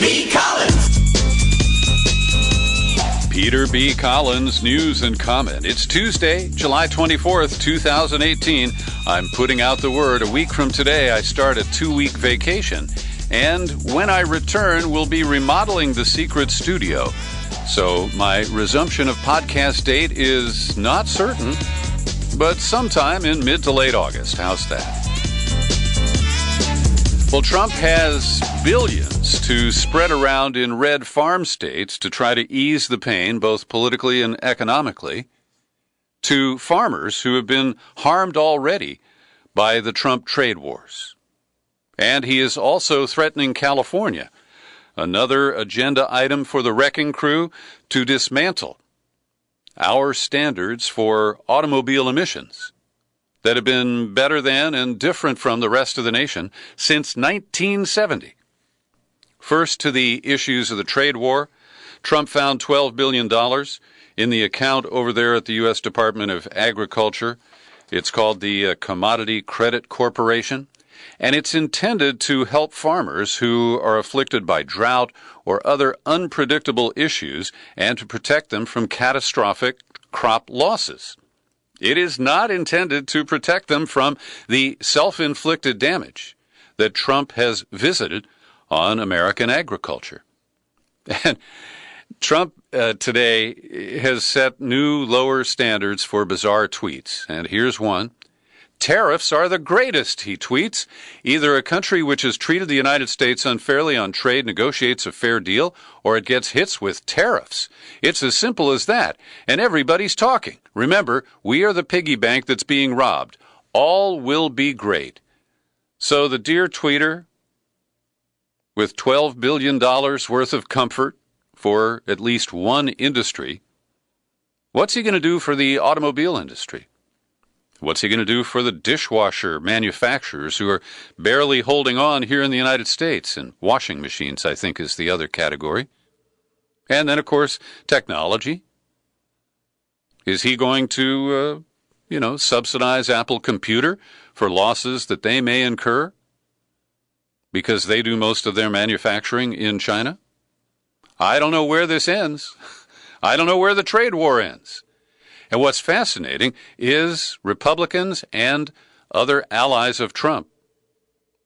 B. Collins. Peter B. Collins, news and comment. It's Tuesday, July 24th, 2018. I'm putting out the word. A week from today, I start a 2-week vacation. And when I return, we'll be remodeling the secret studio. So my resumption of podcast date is not certain, but sometime in mid to late August. How's that? Well, Trump has billions to spread around in red farm states to try to ease the pain, both politically and economically, to farmers who have been harmed already by the Trump trade wars. And he is also threatening California, another agenda item for the wrecking crew, to dismantle our standards for automobile emissions that have been better than and different from the rest of the nation since 1970. First, to the issues of the trade war. Trump found $12 billion in the account over there at the U.S. Department of Agriculture. It's called the Commodity Credit Corporation, and it's intended to help farmers who are afflicted by drought or other unpredictable issues and to protect them from catastrophic crop losses. It is not intended to protect them from the self-inflicted damage that Trump has visited on American agriculture. And Trump today has set new lower standards for bizarre tweets. And here's one. Tariffs are the greatest, he tweets. Either a country which has treated the United States unfairly on trade negotiates a fair deal, or it gets hits with tariffs. It's as simple as that. And everybody's talking. Remember, we are the piggy bank that's being robbed. All will be great. So the dear tweeter, with $12 billion worth of comfort for at least one industry, what's he going to do for the automobile industry? What's he going to do for the dishwasher manufacturers who are barely holding on here in the United States? And washing machines, I think, is the other category. And then, of course, technology. Is he going to, subsidize Apple Computer for losses that they may incur because they do most of their manufacturing in China? I don't know where this ends. I don't know where the trade war ends. And what's fascinating is Republicans and other allies of Trump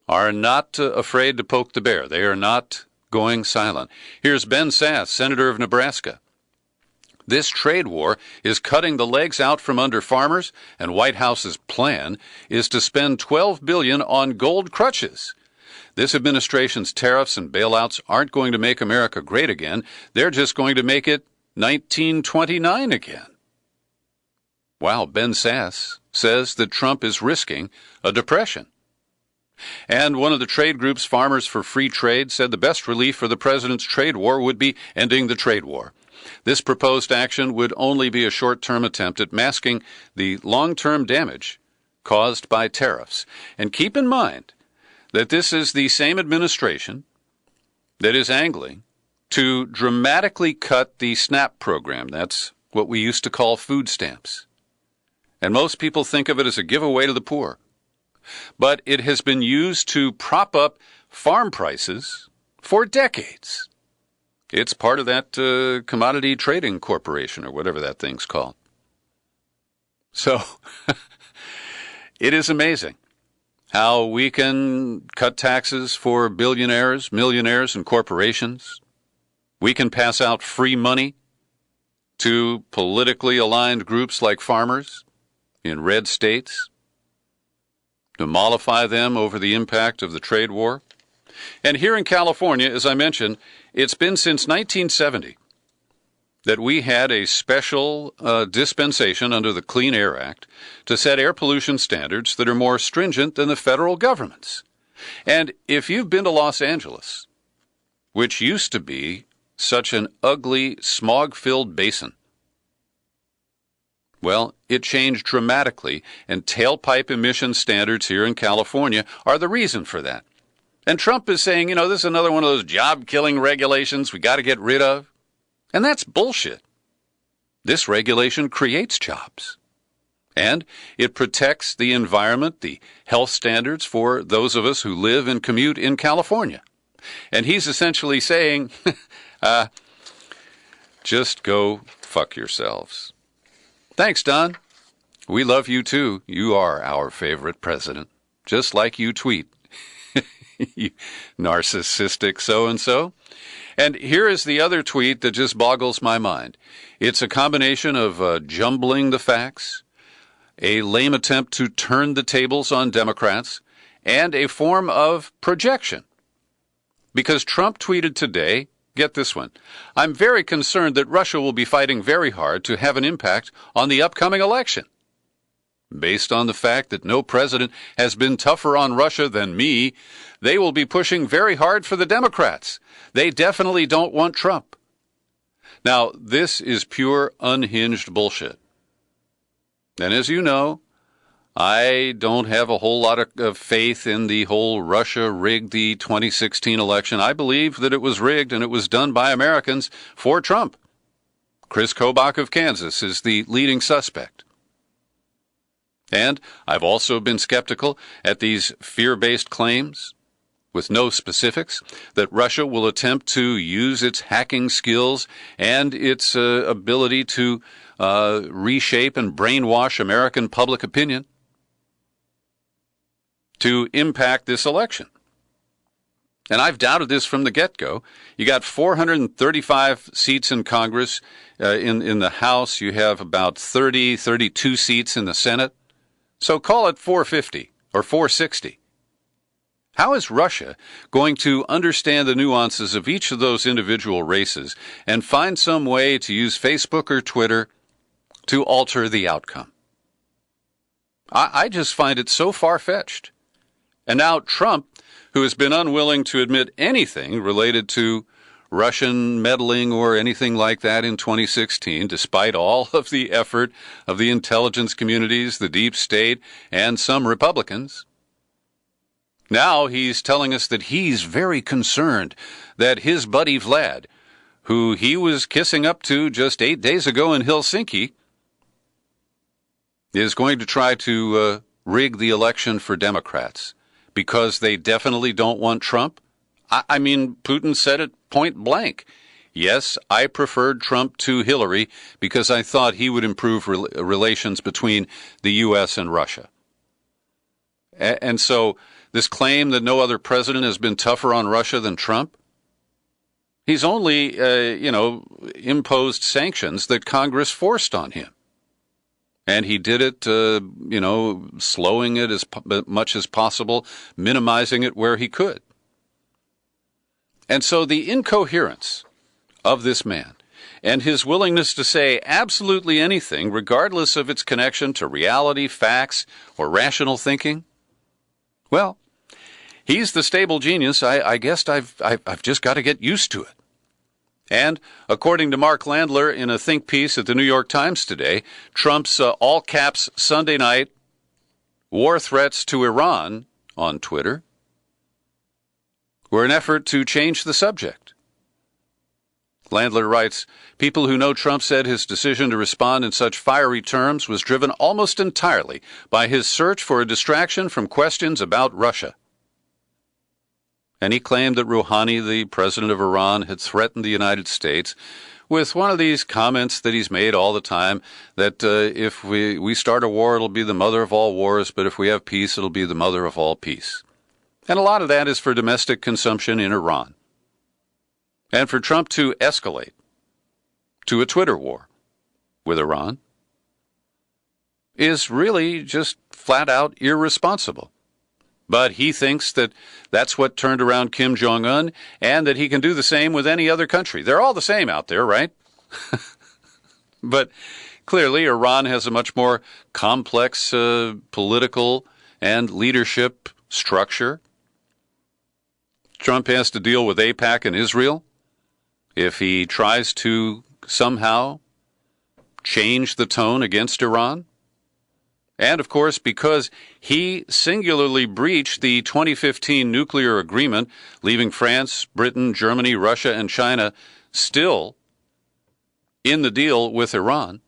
are not afraid to poke the bear. They are not going silent. Here's Ben Sasse, Senator of Nebraska. This trade war is cutting the legs out from under farmers, and White House's plan is to spend $12 billion on gold crutches. This administration's tariffs and bailouts aren't going to make America great again. They're just going to make it 1929 again. Wow, Ben Sasse says that Trump is risking a depression. And one of the trade groups, Farmers for Free Trade, said the best relief for the president's trade war would be ending the trade war. This proposed action would only be a short-term attempt at masking the long-term damage caused by tariffs. And keep in mind that this is the same administration that is angling to dramatically cut the SNAP program. That's what we used to call food stamps. And most people think of it as a giveaway to the poor. But it has been used to prop up farm prices for decades. It's part of that commodity trading corporation or whatever that thing's called. So it is amazing how we can cut taxes for billionaires, millionaires, and corporations. We can pass out free money to politically aligned groups like farmers in red states, to mollify them over the impact of the trade war. And here in California, as I mentioned, it's been since 1970 that we had a special dispensation under the Clean Air Act to set air pollution standards that are more stringent than the federal government's. And if you've been to Los Angeles, which used to be such an ugly, smog-filled basin, well, it changed dramatically, and tailpipe emission standards here in California are the reason for that. And Trump is saying, this is another one of those job-killing regulations we got to get rid of. And that's bullshit. This regulation creates jobs. And it protects the environment, the health standards for those of us who live and commute in California. And he's essentially saying, just go fuck yourselves. Thanks, Don. We love you too. You are our favorite president. Just like you tweet. You narcissistic so-and-so. And here is the other tweet that just boggles my mind. It's a combination of jumbling the facts, a lame attempt to turn the tables on Democrats, and a form of projection. Because Trump tweeted today, get this one, I'm very concerned that Russia will be fighting very hard to have an impact on the upcoming election. Based on the fact that no president has been tougher on Russia than me, they will be pushing very hard for the Democrats. They definitely don't want Trump. Now, this is pure unhinged bullshit. And as you know, I don't have a whole lot of faith in the whole Russia rigged the 2016 election. I believe that it was rigged and it was done by Americans for Trump. Chris Kobach of Kansas is the leading suspect. And I've also been skeptical at these fear-based claims, with no specifics, that Russia will attempt to use its hacking skills and its ability to reshape and brainwash American public opinion to impact this election. And I've doubted this from the get-go. You got 435 seats in Congress. In the House, you have about 32 seats in the Senate. So call it 450 or 460. How is Russia going to understand the nuances of each of those individual races and find some way to use Facebook or Twitter to alter the outcome? I just find it so far-fetched. And now Trump, who has been unwilling to admit anything related to Russian meddling or anything like that in 2016, despite all of the effort of the intelligence communities, the deep state, and some Republicans. Now he's telling us that he's very concerned that his buddy Vlad, who he was kissing up to just 8 days ago in Helsinki, is going to try to rig the election for Democrats because they definitely don't want Trump. I mean, Putin said it point blank. Yes, I preferred Trump to Hillary because I thought he would improve relations between the U.S. and Russia. And so this claim that no other president has been tougher on Russia than Trump, he's only, imposed sanctions that Congress forced on him. And he did it, slowing it as much as possible, minimizing it where he could. And so the incoherence of this man and his willingness to say absolutely anything, regardless of its connection to reality, facts, or rational thinking, well, he's the stable genius. I guess I've just got to get used to it. And according to Mark Landler in a think piece at the New York Times today, Trump's all-caps Sunday night war threats to Iran on Twitter were an effort to change the subject. Landler writes, people who know Trump said his decision to respond in such fiery terms was driven almost entirely by his search for a distraction from questions about Russia. And he claimed that Rouhani, the president of Iran, had threatened the United States with one of these comments that he's made all the time, that if we start a war, it'll be the mother of all wars, but if we have peace, it'll be the mother of all peace. And a lot of that is for domestic consumption in Iran. And for Trump to escalate to a Twitter war with Iran is really just flat out irresponsible. But he thinks that that's what turned around Kim Jong-un and that he can do the same with any other country. They're all the same out there, right? But clearly Iran has a much more complex political and leadership structure. Trump has to deal with AIPAC and Israel. If he tries to somehow change the tone against Iran, and, of course, because he singularly breached the 2015 nuclear agreement, leaving France, Britain, Germany, Russia, and China still in the deal with Iran,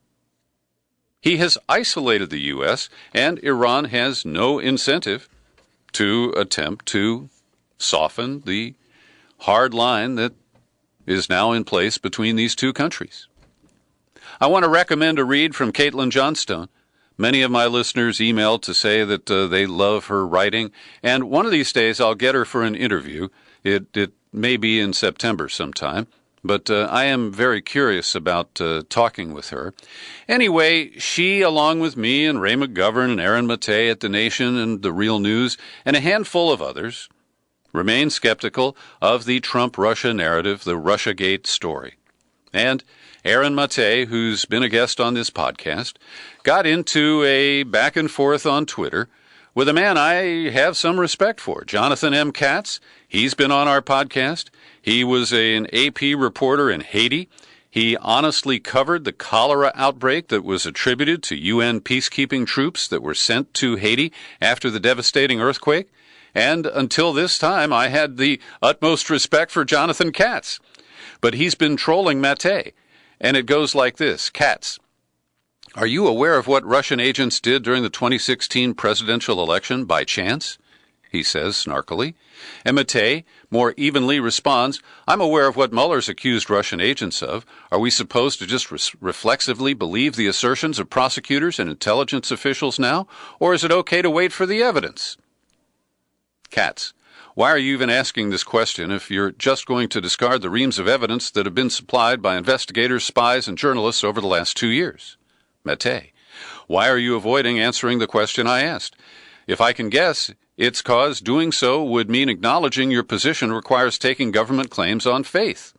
he has isolated the U.S., and Iran has no incentive to attempt to soften the hard line that is now in place between these two countries. I want to recommend a read from Caitlin Johnstone. Many of my listeners emailed to say that they love her writing, and one of these days I'll get her for an interview. It may be in September sometime, but I am very curious about talking with her. Anyway, she, along with me and Ray McGovern and Aaron Mattei at The Nation and The Real News, and a handful of others, remain skeptical of the Trump-Russia narrative, the RussiaGates story. And Aaron Mattei, who's been a guest on this podcast, got into a back and forth on Twitter with a man I have some respect for, Jonathan M. Katz. He's been on our podcast. He was an AP reporter in Haiti. He honestly covered the cholera outbreak that was attributed to UN peacekeeping troops that were sent to Haiti after the devastating earthquake. And until this time, I had the utmost respect for Jonathan Katz. But he's been trolling Mattei. And it goes like this. Katz, are you aware of what Russian agents did during the 2016 presidential election by chance? He says snarkily. And Mattei more evenly responds, I'm aware of what Mueller's accused Russian agents of. Are we supposed to just reflexively believe the assertions of prosecutors and intelligence officials now? Or is it okay to wait for the evidence? Katz, why are you even asking this question if you're just going to discard the reams of evidence that have been supplied by investigators, spies, and journalists over the last 2 years? Mattei, why are you avoiding answering the question I asked? If I can guess, it's cause doing so would mean acknowledging your position requires taking government claims on faith.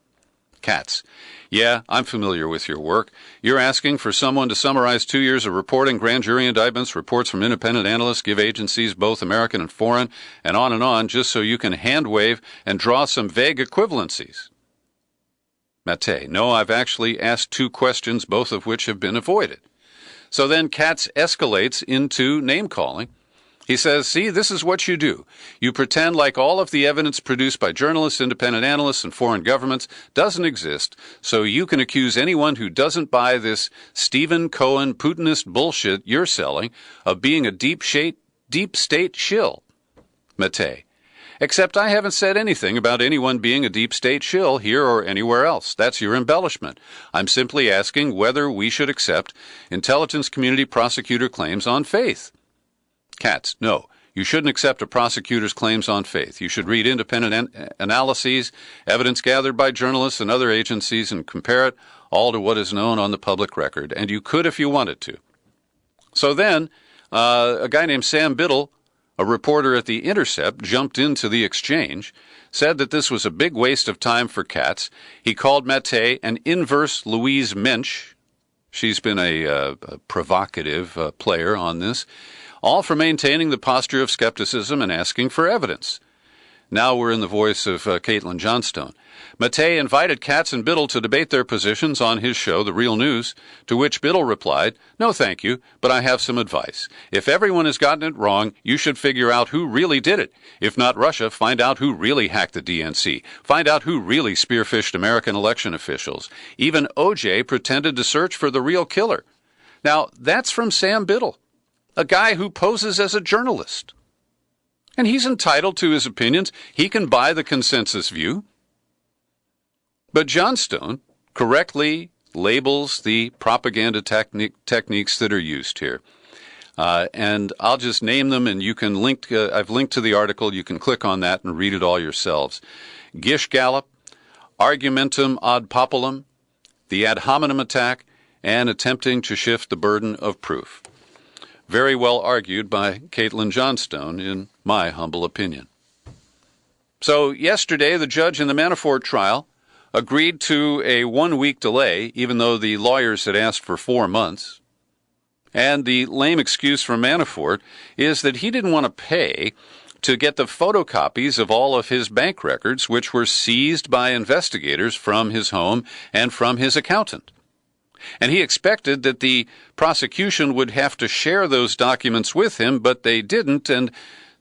Katz, yeah, I'm familiar with your work. You're asking for someone to summarize 2 years of reporting, grand jury indictments, reports from independent analysts, give agencies, both American and foreign, and on, just so you can hand-wave and draw some vague equivalencies. Mattei, no, I've actually asked 2 questions, both of which have been avoided. So then Katz escalates into name-calling. He says, see, this is what you do. You pretend like all of the evidence produced by journalists, independent analysts, and foreign governments doesn't exist, so you can accuse anyone who doesn't buy this Stephen Cohen Putinist bullshit you're selling of being a deep state shill. Mattei, except I haven't said anything about anyone being a deep state shill here or anywhere else. That's your embellishment. I'm simply asking whether we should accept intelligence community prosecutor claims on faith. Katz, no, you shouldn't accept a prosecutor's claims on faith. You should read independent analyses, evidence gathered by journalists and other agencies, and compare it all to what is known on the public record. And you could if you wanted to. So then, a guy named Sam Biddle, a reporter at The Intercept, jumped into the exchange, said that this was a big waste of time for Katz. He called Mattei an inverse Louise Mensch. She's been a provocative player on this. All for maintaining the posture of skepticism and asking for evidence. Now we're in the voice of Caitlin Johnstone. Mattei invited Katz and Biddle to debate their positions on his show, The Real News, to which Biddle replied, no thank you, but I have some advice. If everyone has gotten it wrong, you should figure out who really did it. If not Russia, find out who really hacked the DNC. Find out who really spearphished American election officials. Even OJ pretended to search for the real killer. Now, that's from Sam Biddle, a guy who poses as a journalist. And he's entitled to his opinions. He can buy the consensus view. But Johnstone correctly labels the propaganda techniques that are used here. And I'll just name them, and you can link. I've linked to the article. You can click on that and read it all yourselves. Gish Gallop, argumentum ad populum, the ad hominem attack, and attempting to shift the burden of proof. Very well argued by Caitlin Johnstone, in my humble opinion. So yesterday, the judge in the Manafort trial agreed to a 1-week delay, even though the lawyers had asked for 4 months. And the lame excuse from Manafort is that he didn't want to pay to get the photocopies of all of his bank records, which were seized by investigators from his home and from his accountant. And he expected that the prosecution would have to share those documents with him, but they didn't, and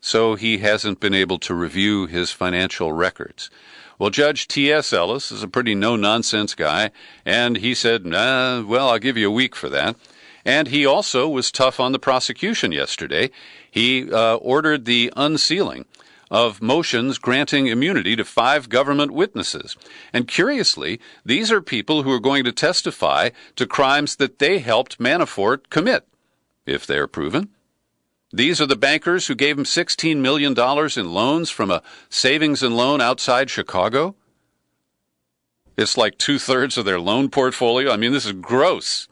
so he hasn't been able to review his financial records. Well, Judge T.S. Ellis is a pretty no-nonsense guy, and he said, well, I'll give you a week for that. And he also was tough on the prosecution yesterday. He ordered the unsealing of motions granting immunity to 5 government witnesses. And curiously, these are people who are going to testify to crimes that they helped Manafort commit, if they're proven. These are the bankers who gave him $16 million in loans from a savings and loan outside Chicago. It's like 2/3 of their loan portfolio. I mean, this is gross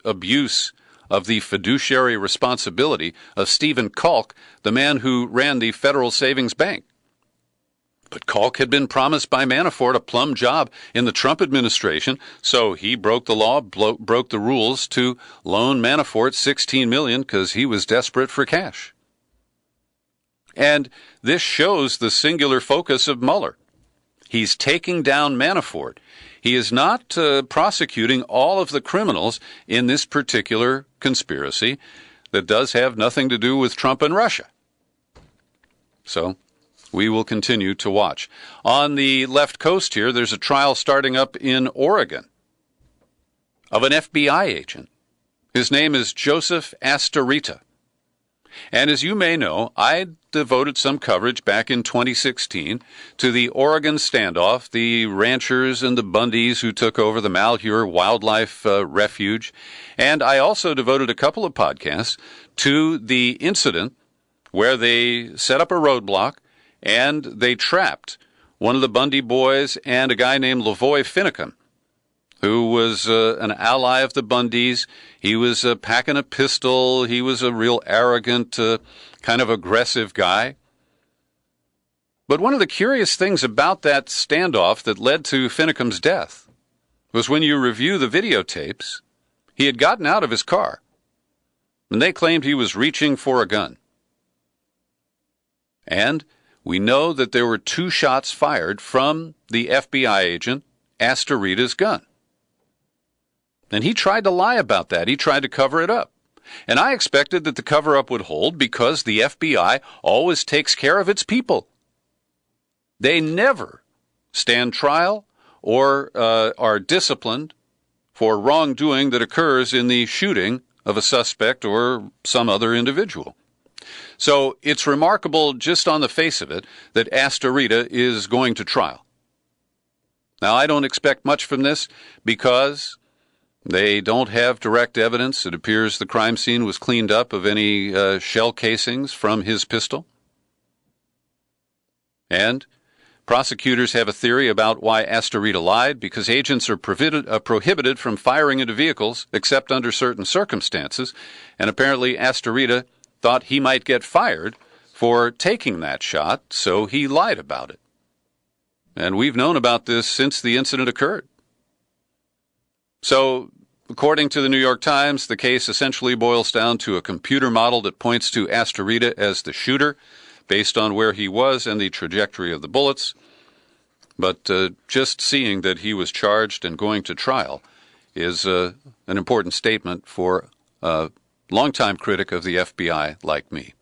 abuse of the fiduciary responsibility of Stephen Kalk, the man who ran the Federal Savings Bank. But Kalk had been promised by Manafort a plum job in the Trump administration, so he broke the law, broke the rules to loan Manafort $16 million because he was desperate for cash. And this shows the singular focus of Mueller. He's taking down Manafort. He is not prosecuting all of the criminals in this particular conspiracy that does have nothing to do with Trump and Russia. So we will continue to watch. On the left coast here, there's a trial starting up in Oregon of an FBI agent. His name is Joseph Astorita. And as you may know, I devoted some coverage back in 2016 to the Oregon standoff, the ranchers and the Bundys who took over the Malheur Wildlife Refuge. And I also devoted a couple of podcasts to the incident where they set up a roadblock and they trapped one of the Bundy boys and a guy named Lavoy Finicum, who was an ally of the Bundys. He was packing a pistol. He was a real arrogant, kind of aggressive guy. But one of the curious things about that standoff that led to Finicum's death was when you review the videotapes, he had gotten out of his car, and they claimed he was reaching for a gun. And we know that there were 2 shots fired from the FBI agent Astorita's gun. And he tried to lie about that. He tried to cover it up. And I expected that the cover-up would hold because the FBI always takes care of its people. They never stand trial or are disciplined for wrongdoing that occurs in the shooting of a suspect or some other individual. So it's remarkable just on the face of it that Astorita is going to trial. Now, I don't expect much from this because they don't have direct evidence. It appears the crime scene was cleaned up of any shell casings from his pistol. And prosecutors have a theory about why Astorita lied, because agents are prohibited from firing into vehicles except under certain circumstances. And apparently Astorita thought he might get fired for taking that shot, so he lied about it. And we've known about this since the incident occurred. So, according to the New York Times, the case essentially boils down to a computer model that points to Astorita as the shooter based on where he was and the trajectory of the bullets. But just seeing that he was charged and going to trial is an important statement for a longtime critic of the FBI like me.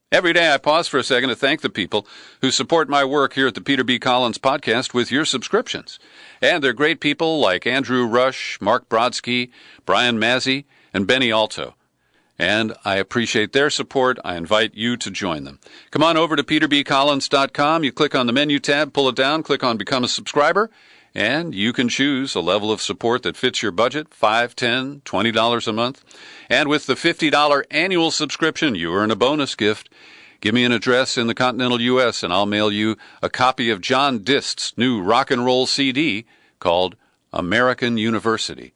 Every day I pause for a second to thank the people who support my work here at the Peter B. Collins Podcast with your subscriptions. And they're great people like Andrew Rush, Mark Brodsky, Brian Mazzy, and Benny Alto. And I appreciate their support. I invite you to join them. Come on over to peterbcollins.com. You click on the menu tab, pull it down, click on Become a Subscriber, and you can choose a level of support that fits your budget, $5, $10, $20 a month. And with the $50 annual subscription, you earn a bonus gift. Give me an address in the continental U.S., and I'll mail you a copy of John Dist's new rock and roll CD called American University.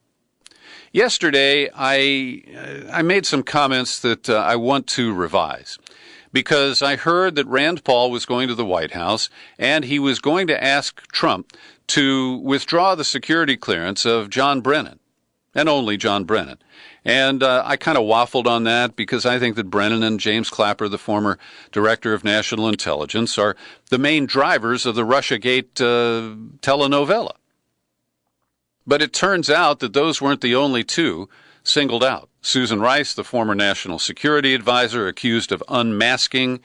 Yesterday, I made some comments that I want to revise, because I heard that Rand Paul was going to the White House, and he was going to ask Trump to withdraw the security clearance of John Brennan, and only John Brennan. And I kind of waffled on that because I think that Brennan and James Clapper, the former director of national intelligence, are the main drivers of the RussiaGate telenovela. But it turns out that those weren't the only two singled out. Susan Rice, the former national security advisor, accused of unmasking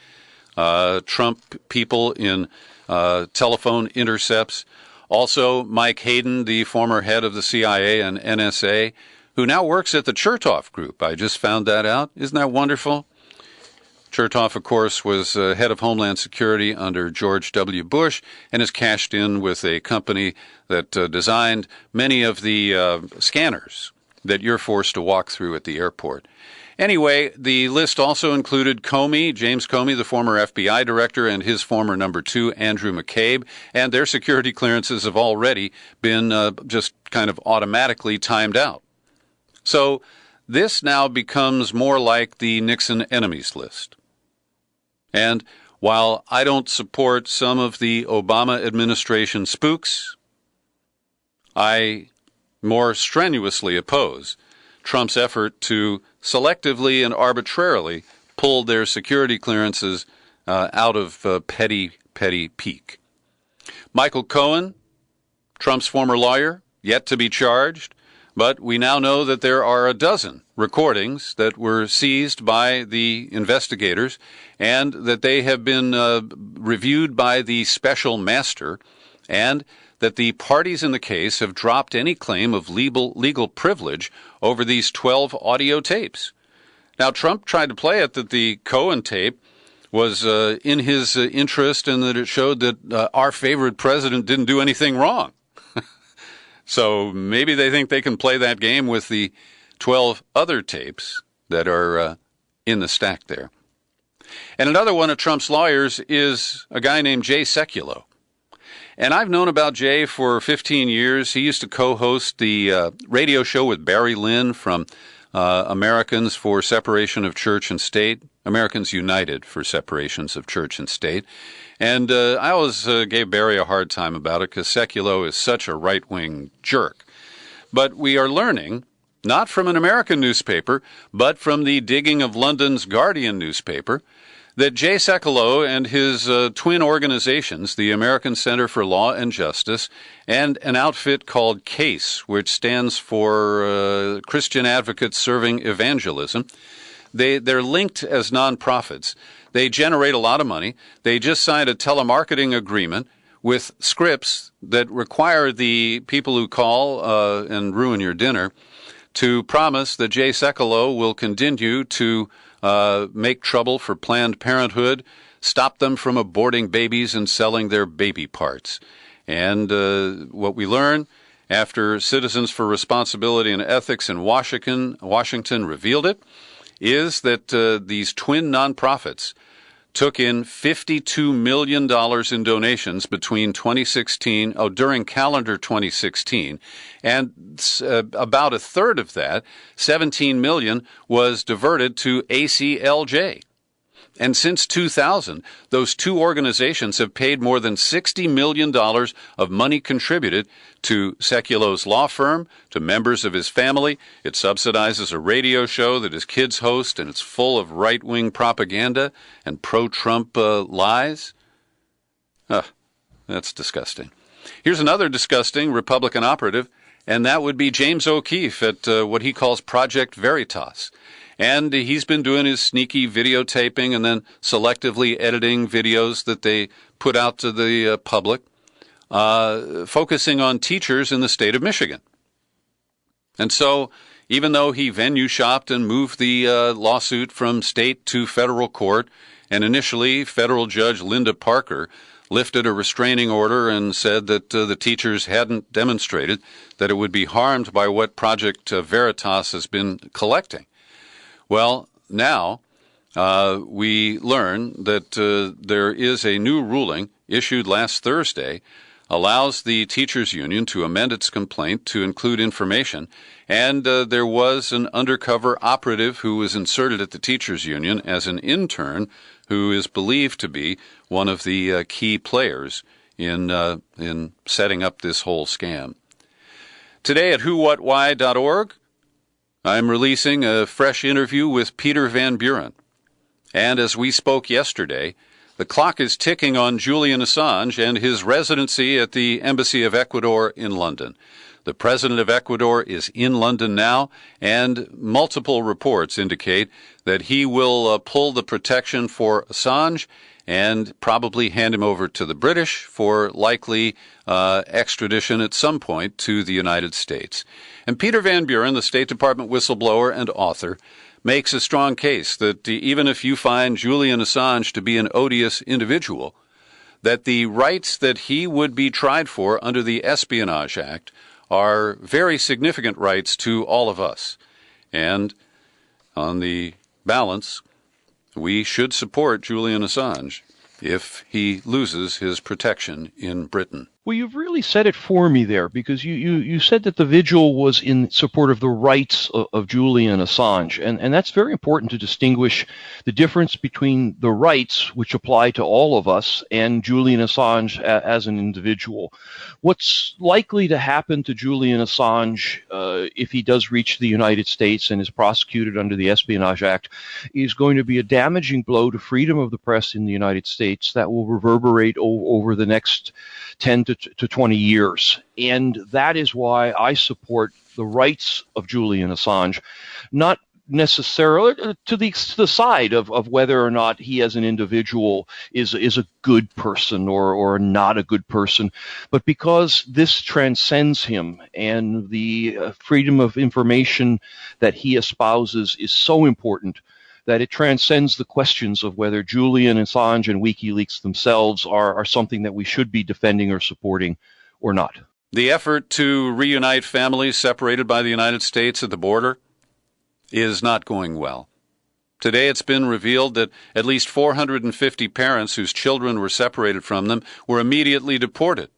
Trump people in telephone intercepts. Also, Mike Hayden, the former head of the CIA and NSA, who now works at the Chertoff Group. I just found that out. Isn't that wonderful? Chertoff, of course, was head of Homeland Security under George W. Bush and has cashed in with a company that designed many of the scanners that you're forced to walk through at the airport. Anyway, the list also included Comey, James Comey, the former FBI director, and his former number 2, Andrew McCabe, and their security clearances have already been just kind of automatically timed out. So this now becomes more like the Nixon enemies list. And while I don't support some of the Obama administration spooks, I more strenuously oppose Trump's effort to selectively and arbitrarily pull their security clearances out of petty pique. Michael Cohen, Trump's former lawyer, yet to be charged, but we now know that there are a dozen recordings that were seized by the investigators and that they have been reviewed by the special master, and that the parties in the case have dropped any claim of legal privilege over these 12 audio tapes. Now, Trump tried to play it that the Cohen tape was in his interest and that it showed that our favorite president didn't do anything wrong. So maybe they think they can play that game with the 12 other tapes that are in the stack there. And another one of Trump's lawyers is a guy named Jay Sekulow. And I've known about Jay for 15 years. He used to co-host the radio show with Barry Lynn from Americans for Separation of Church and State, Americans United for Separations of Church and State. And I always gave Barry a hard time about it because Sekulow is such a right-wing jerk. But we are learning, not from an American newspaper, but from the digging of London's Guardian newspaper, that Jay Sekulow and his twin organizations, the American Center for Law and Justice, and an outfit called CASE, which stands for Christian Advocates Serving Evangelism, they're linked as nonprofits. They generate a lot of money. They just signed a telemarketing agreement with scripts that require the people who call and ruin your dinner to promise that Jay Sekulow will continue to make trouble for Planned Parenthood, stop them from aborting babies and selling their baby parts. And what we learn after Citizens for Responsibility and Ethics in Washington revealed it is that these twin nonprofits took in $52 million in donations between 2016, during calendar 2016, and about a third of that, $17 million, was diverted to ACLJ. And since 2000, those two organizations have paid more than $60 million of money contributed to Sekulow's law firm, to members of his family. It subsidizes a radio show that his kids host, and it's full of right-wing propaganda and pro-Trump lies. That's disgusting. Here's another disgusting Republican operative, and that would be James O'Keefe at what he calls Project Veritas. And he's been doing his sneaky videotaping and then selectively editing videos that they put out to the public, focusing on teachers in the state of Michigan. And so, even though he venue shopped and moved the lawsuit from state to federal court, and initially federal judge Linda Parker lifted a restraining order and said that the teachers hadn't demonstrated that it would be harmed by what Project Veritas has been collecting. Well, now we learn that there is a new ruling issued last Thursday, allows the teachers union to amend its complaint to include information, and there was an undercover operative who was inserted at the teachers union as an intern who is believed to be one of the key players in setting up this whole scam. Today at whowhatwhy.org, I'm releasing a fresh interview with Peter Van Buren. And as we spoke yesterday, the clock is ticking on Julian Assange and his residency at the Embassy of Ecuador in London. The president of Ecuador is in London now, and multiple reports indicate that he will pull the protection for Assange and probably hand him over to the British for likely extradition at some point to the United States. And Peter Van Buren, the State Department whistleblower and author, makes a strong case that even if you find Julian Assange to be an odious individual, that the rights that he would be tried for under the Espionage Act are very significant rights to all of us. And on the balance, we should support Julian Assange if he loses his protection in Britain. Well, you've really said it for me there, because you said that the vigil was in support of the rights of Julian Assange. And that's very important to distinguish the difference between the rights, which apply to all of us, and Julian Assange as an individual. What's likely to happen to Julian Assange if he does reach the United States and is prosecuted under the Espionage Act is going to be a damaging blow to freedom of the press in the United States that will reverberate over the next 10 to 20 years. And that is why I support the rights of Julian Assange, not necessarily to the side of whether or not he as an individual is a good person or not a good person, but because this transcends him, and the freedom of information that he espouses is so important that it transcends the questions of whether Julian Assange and WikiLeaks themselves are something that we should be defending or supporting or not. The effort to reunite families separated by the United States at the border is not going well. Today it's been revealed that at least 450 parents whose children were separated from them were immediately deported,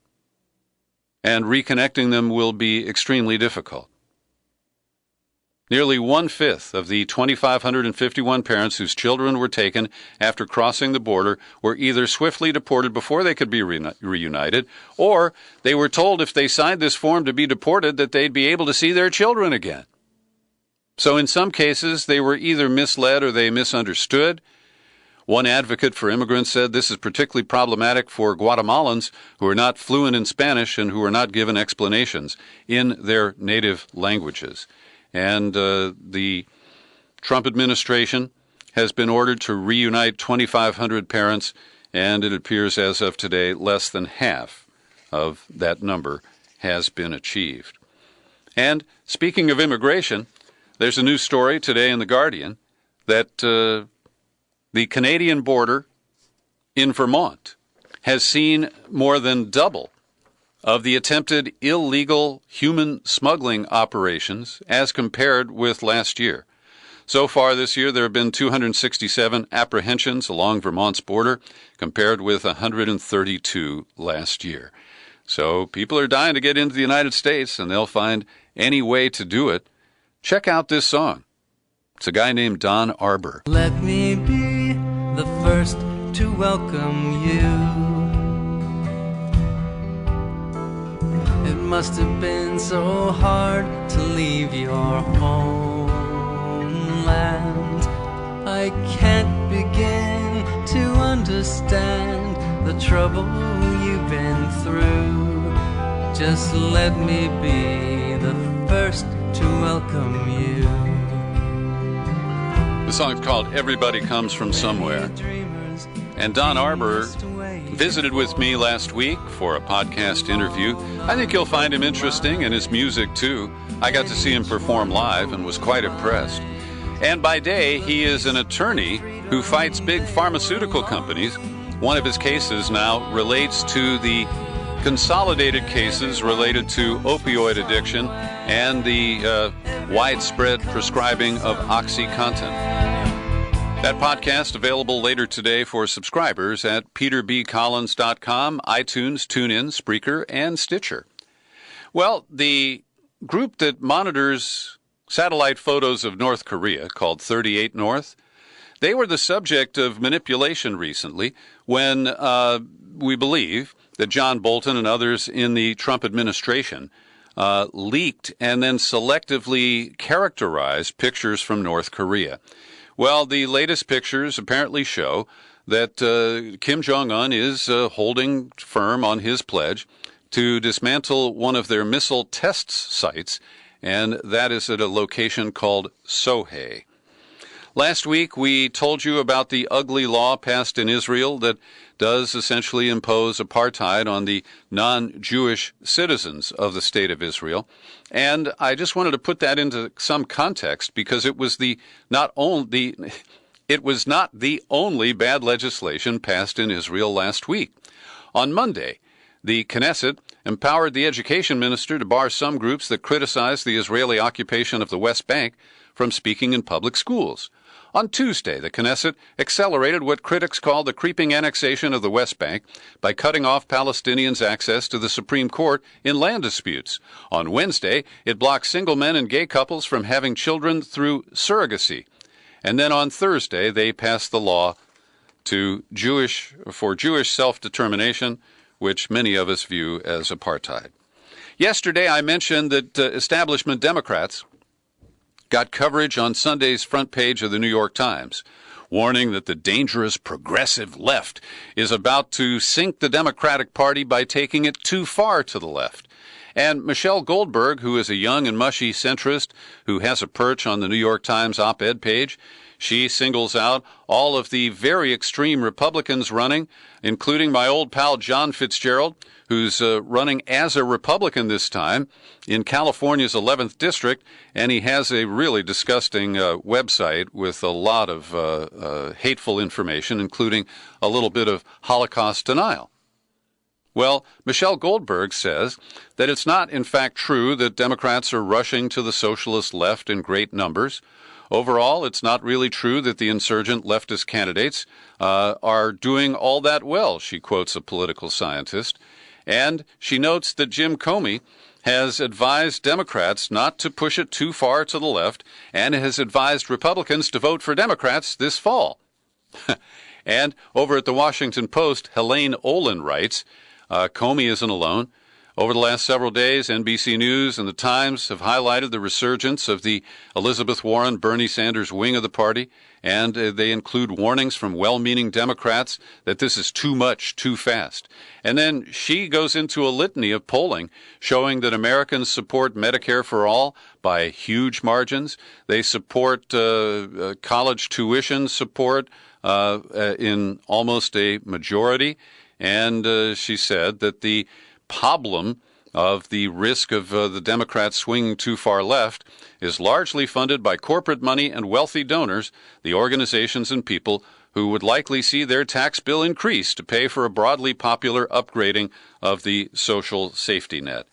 and reconnecting them will be extremely difficult. Nearly one-fifth of the 2,551 parents whose children were taken after crossing the border were either swiftly deported before they could be reunited, or they were told if they signed this form to be deported that they'd be able to see their children again. So in some cases, they were either misled or they misunderstood. One advocate for immigrants said this is particularly problematic for Guatemalans who are not fluent in Spanish and who are not given explanations in their native languages. And the Trump administration has been ordered to reunite 2,500 parents, and it appears as of today less than half of that number has been achieved. And speaking of immigration, there's a new story today in The Guardian that the Canadian border in Vermont has seen more than double of the attempted illegal human smuggling operations as compared with last year. So far this year, there have been 267 apprehensions along Vermont's border, compared with 132 last year. So people are dying to get into the United States, and they'll find any way to do it. Check out this song. It's a guy named Don Arbor. Let me be the first to welcome you. It must have been so hard to leave your homeland. I can't begin to understand the trouble you've been through. Just let me be the first to welcome you. The song's called Everybody Comes From Somewhere. And Don Arbor visited with me last week for a podcast interview. I think you'll find him interesting, and his music too. I got to see him perform live and was quite impressed. And by day, he is an attorney who fights big pharmaceutical companies. One of his cases now relates to the consolidated cases related to opioid addiction and the widespread prescribing of OxyContin. That podcast available later today for subscribers at peterbcollins.com, iTunes, TuneIn, Spreaker, and Stitcher. Well, the group that monitors satellite photos of North Korea, called 38 North, they were the subject of manipulation recently when we believe that John Bolton and others in the Trump administration leaked and then selectively characterized pictures from North Korea. Well, the latest pictures apparently show that Kim Jong-un is holding firm on his pledge to dismantle one of their missile test sites, and that is at a location called Sohae. Last week, we told you about the ugly law passed in Israel that does essentially impose apartheid on the non-Jewish citizens of the state of Israel. And I just wanted to put that into some context because it was not the only bad legislation passed in Israel last week. On Monday, the Knesset empowered the education minister to bar some groups that criticized the Israeli occupation of the West Bank from speaking in public schools. On Tuesday, the Knesset accelerated what critics call the creeping annexation of the West Bank by cutting off Palestinians' access to the Supreme Court in land disputes. On Wednesday, it blocked single men and gay couples from having children through surrogacy. And then on Thursday, they passed the law for Jewish self-determination, which many of us view as apartheid. Yesterday, I mentioned that establishment Democrats got coverage on Sunday's front page of the New York Times, warning that the dangerous progressive left is about to sink the Democratic Party by taking it too far to the left. And Michelle Goldberg, who is a young and mushy centrist who has a perch on the New York Times op-ed page, she singles out all of the very extreme Republicans running, including my old pal John Fitzgerald, who's running as a Republican this time in California's 11th District, and he has a really disgusting website with a lot of hateful information, including a little bit of Holocaust denial. Well, Michelle Goldberg says that it's not, in fact, true that Democrats are rushing to the socialist left in great numbers. Overall, it's not really true that the insurgent leftist candidates are doing all that well, she quotes a political scientist. And she notes that Jim Comey has advised Democrats not to push it too far to the left and has advised Republicans to vote for Democrats this fall. And over at the Washington Post, Helene Olin writes, Comey isn't alone. Over the last several days, NBC News and The Times have highlighted the resurgence of the Elizabeth Warren, Bernie Sanders wing of the party, and they include warnings from well-meaning Democrats that this is too much, too fast. And then she goes into a litany of polling showing that Americans support Medicare for all by huge margins. They support college tuition support in almost a majority. And she said that the problem of the risk of the Democrats swinging too far left is largely funded by corporate money and wealthy donors, the organizations and people who would likely see their tax bill increase to pay for a broadly popular upgrading of the social safety net.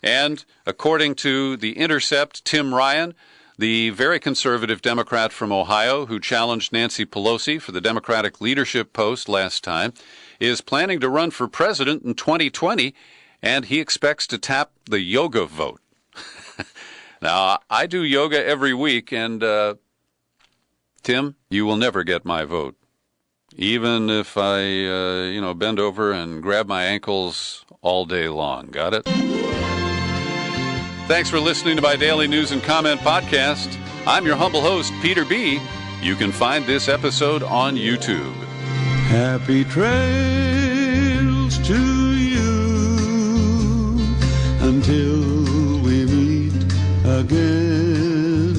And according to The Intercept, Tim Ryan, the very conservative Democrat from Ohio who challenged Nancy Pelosi for the Democratic leadership post last time, is planning to run for president in 2020, and he expects to tap the yoga vote. Now, I do yoga every week, and Tim, you will never get my vote. Even if I, bend over and grab my ankles all day long. Got it? Thanks for listening to my daily news and comment podcast. I'm your humble host, Peter B. You can find this episode on YouTube. Happy trails to you until we meet again.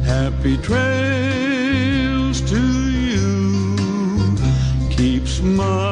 Happy trails to you. Keep smiling.